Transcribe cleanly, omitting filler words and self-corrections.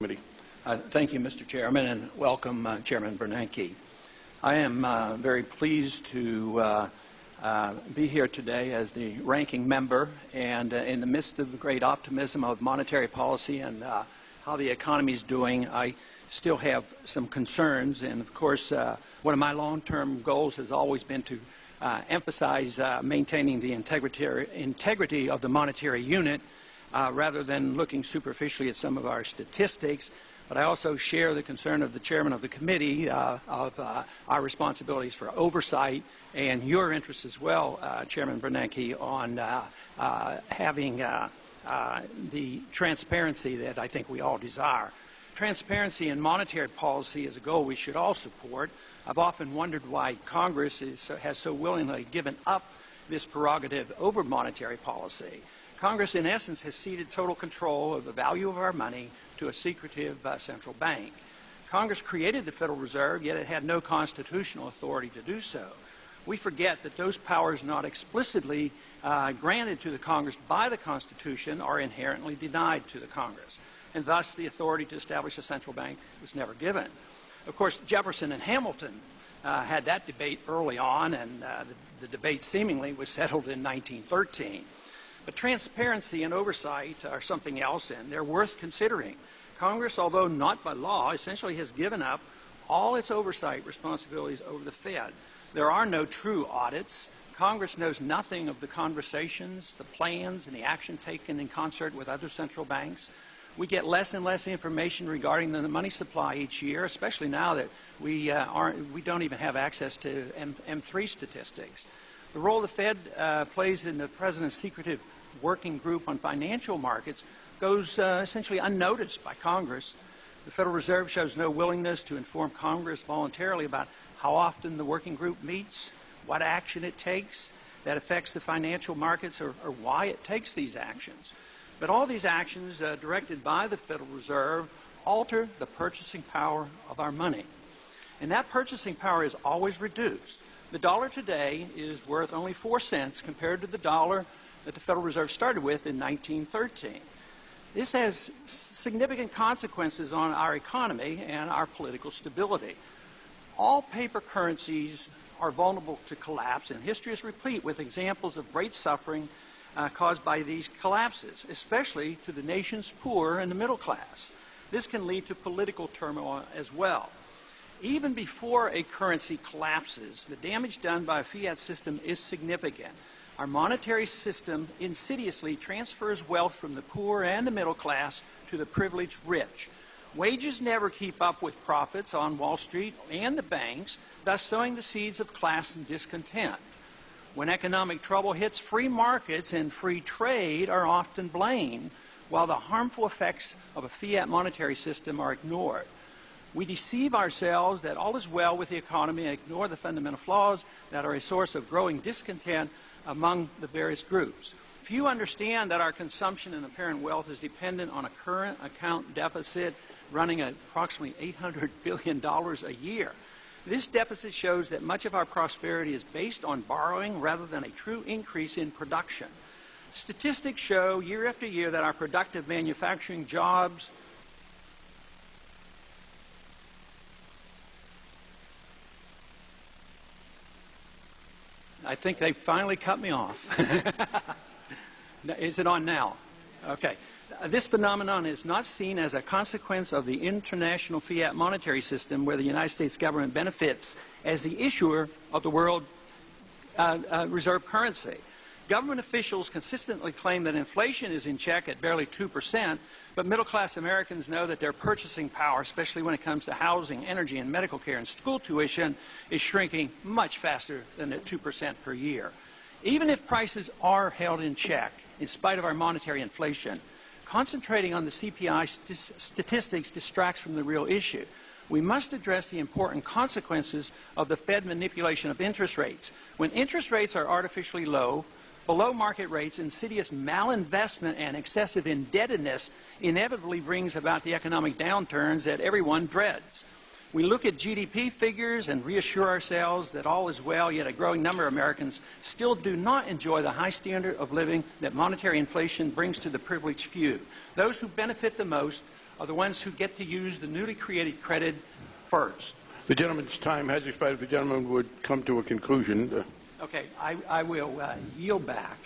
Committee. Thank you, Mr. Chairman, and welcome, Chairman Bernanke. I am very pleased to be here today as the ranking member, and in the midst of the great optimism of monetary policy and how the economy is doing, I still have some concerns. And of course, one of my long-term goals has always been to emphasize maintaining the integrity of the monetary unit rather than looking superficially at some of our statistics. But I also share the concern of the chairman of the committee of our responsibilities for oversight and your interest as well, Chairman Bernanke, on having the transparency that I think we all desire. Transparency in monetary policy is a goal we should all support. I've often wondered why Congress has so willingly given up this prerogative over monetary policy. Congress, in essence, has ceded total control of the value of our money to a secretive central bank. Congress created the Federal Reserve, yet it had no constitutional authority to do so. We forget that those powers not explicitly granted to the Congress by the Constitution are inherently denied to the Congress, and thus the authority to establish a central bank was never given. Of course, Jefferson and Hamilton had that debate early on, and the debate seemingly was settled in 1913. But transparency and oversight are something else, and they're worth considering. Congress, although not by law, essentially has given up all its oversight responsibilities over the Fed. There are no true audits. Congress knows nothing of the conversations, the plans, and the action taken in concert with other central banks. We get less and less information regarding the money supply each year, especially now that we don't even have access to M3 statistics. The role the Fed plays in the President's secretive working group on financial markets goes essentially unnoticed by Congress. The Federal Reserve shows no willingness to inform Congress voluntarily about how often the working group meets, what action it takes that affects the financial markets, or why it takes these actions. But all these actions directed by the Federal Reserve alter the purchasing power of our money. And that purchasing power is always reduced. The dollar today is worth only 4 cents compared to the dollar that the Federal Reserve started with in 1913. This has significant consequences on our economy and our political stability. All paper currencies are vulnerable to collapse, and history is replete with examples of great suffering caused by these collapses, especially to the nation's poor and the middle class. This can lead to political turmoil as well. Even before a currency collapses, the damage done by a fiat system is significant. Our monetary system insidiously transfers wealth from the poor and the middle class to the privileged rich. Wages never keep up with profits on Wall Street and the banks, thus sowing the seeds of class and discontent. When economic trouble hits, free markets and free trade are often blamed, while the harmful effects of a fiat monetary system are ignored. We deceive ourselves that all is well with the economy and ignore the fundamental flaws that are a source of growing discontent among the various groups. Few understand that our consumption and apparent wealth is dependent on a current account deficit running at approximately $800 billion a year. This deficit shows that much of our prosperity is based on borrowing rather than a true increase in production. Statistics show year after year that our productive manufacturing jobs I think they finally cut me off. Is it on now? Okay. This phenomenon is not seen as a consequence of the international fiat monetary system where the United States government benefits as the issuer of the world reserve currency. Government officials consistently claim that inflation is in check at barely 2%, but middle-class Americans know that their purchasing power, especially when it comes to housing, energy, and medical care and school tuition, is shrinking much faster than at 2% per year. Even if prices are held in check, in spite of our monetary inflation, concentrating on the CPI statistics distracts from the real issue. We must address the important consequences of the Fed manipulation of interest rates. When interest rates are artificially low, below market rates, insidious malinvestment and excessive indebtedness inevitably brings about the economic downturns that everyone dreads. We look at GDP figures and reassure ourselves that all is well, yet a growing number of Americans still do not enjoy the high standard of living that monetary inflation brings to the privileged few. Those who benefit the most are the ones who get to use the newly created credit first. The gentleman's time has expired. If the gentleman would come to a conclusion. Okay, I will yield back.